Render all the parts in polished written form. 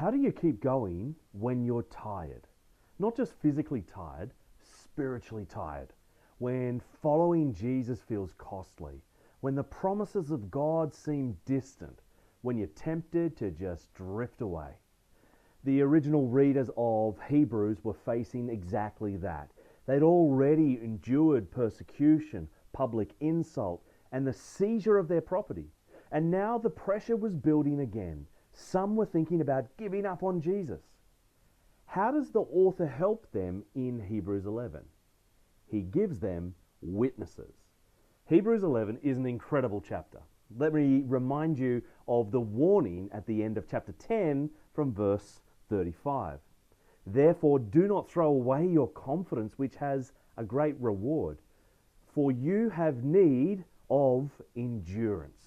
How do you keep going when you're tired? Not just physically tired, spiritually tired. When following Jesus feels costly. When the promises of God seem distant. When you're tempted to just drift away. The original readers of Hebrews were facing exactly that. They'd already endured persecution, public insult, and the seizure of their property. And now the pressure was building again. Some were thinking about giving up on Jesus. How does the author help them in Hebrews 11? He gives them witnesses. Hebrews 11 is an incredible chapter. Let me remind you of the warning at the end of chapter 10 from verse 35. Therefore, do not throw away your confidence, which has a great reward, for you have need of endurance.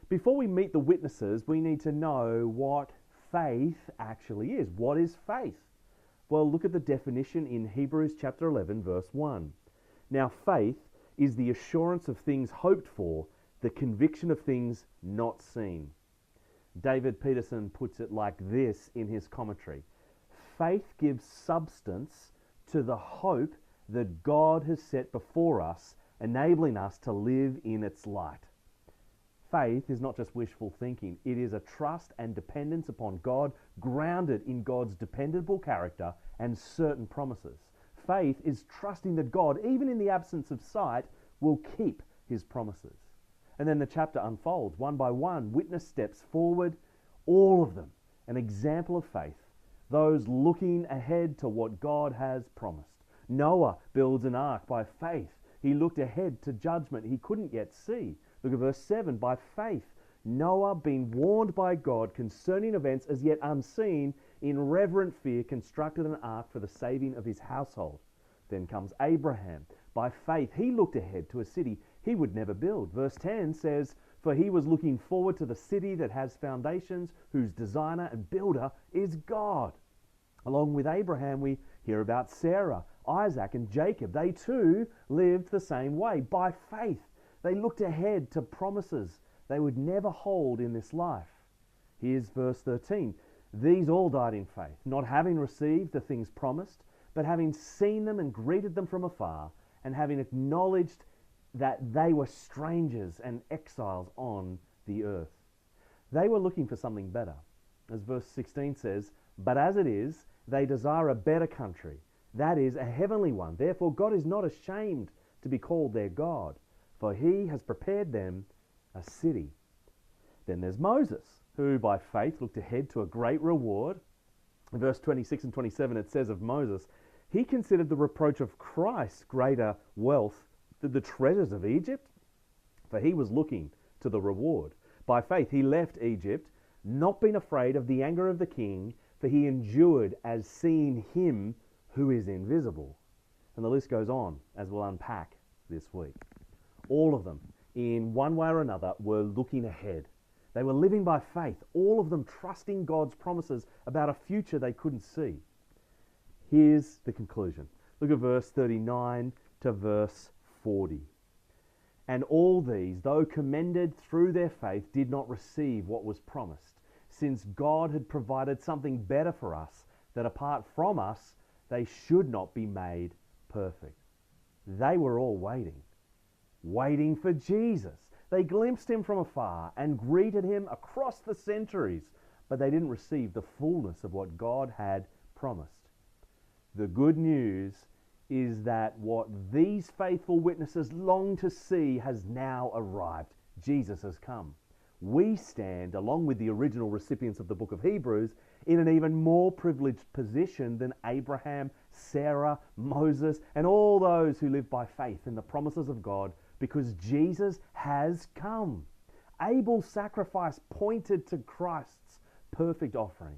Before we meet the witnesses, we need to know what faith actually is. What is faith? Well, look at the definition in Hebrews chapter 11, verse 1. Now, faith is the assurance of things hoped for, the conviction of things not seen. David Peterson puts it like this in his commentary. Faith gives substance to the hope that God has set before us, enabling us to live in its light. Faith is not just wishful thinking. It is a trust and dependence upon God, grounded in God's dependable character and certain promises. Faith is trusting that God, even in the absence of sight, will keep his promises. And then the chapter unfolds. One by one, witness steps forward, all of them an example of faith, those looking ahead to what God has promised. Noah builds an ark by faith. He looked ahead to judgment he couldn't yet see. Look at verse 7. By faith, Noah, being warned by God concerning events as yet unseen, in reverent fear constructed an ark for the saving of his household. Then comes Abraham. By faith, he looked ahead to a city he would never build. Verse 10 says, for he was looking forward to the city that has foundations, whose designer and builder is God. Along with Abraham, we hear about Sarah, Isaac, and Jacob. They too lived the same way. By faith, they looked ahead to promises they would never hold in this life. Here's verse 13. These all died in faith, not having received the things promised, but having seen them and greeted them from afar, and having acknowledged that they were strangers and exiles on the earth. They were looking for something better. As verse 16 says, but as it is, they desire a better country, that is, a heavenly one. Therefore God is not ashamed to be called their God, for he has prepared them a city. Then there's Moses, who by faith looked ahead to a great reward. In verse 26 and 27 it says of Moses, he considered the reproach of Christ greater wealth than the treasures of Egypt, for he was looking to the reward. By faith he left Egypt, not being afraid of the anger of the king, for he endured as seeing him who is invisible. And the list goes on, as we'll unpack this week. All of them, in one way or another, were looking ahead. They were living by faith, all of them trusting God's promises about a future they couldn't see. Here's the conclusion. Look at verse 39 to verse 40. And all these, though commended through their faith, did not receive what was promised, since God had provided something better for us, that apart from us, they should not be made perfect. They were all waiting for Jesus. They glimpsed him from afar and greeted him across the centuries, but they didn't receive the fullness of what God had promised. The good news is that what these faithful witnesses long to see has now arrived. Jesus has come. We stand, along with the original recipients of the book of Hebrews, in an even more privileged position than Abraham, Sarah, Moses, and all those who live by faith in the promises of God, because Jesus has come. Abel's sacrifice pointed to Christ's perfect offering.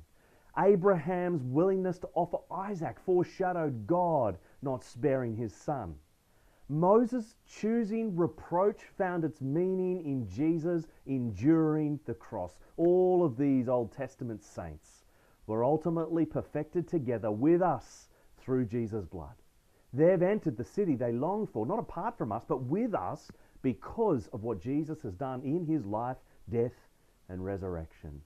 Abraham's willingness to offer Isaac foreshadowed God not sparing his son. Moses' choosing reproach found its meaning in Jesus enduring the cross. All of these Old Testament saints were ultimately perfected together with us through Jesus' blood. They've entered the city they long for, not apart from us, but with us because of what Jesus has done in his life, death, and resurrection.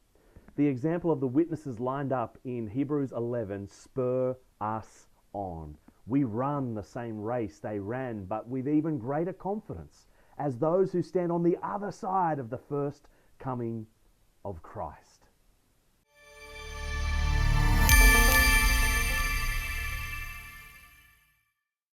The example of the witnesses lined up in Hebrews 11 spur us on. We run the same race they ran, but with even greater confidence, as those who stand on the other side of the first coming of Christ.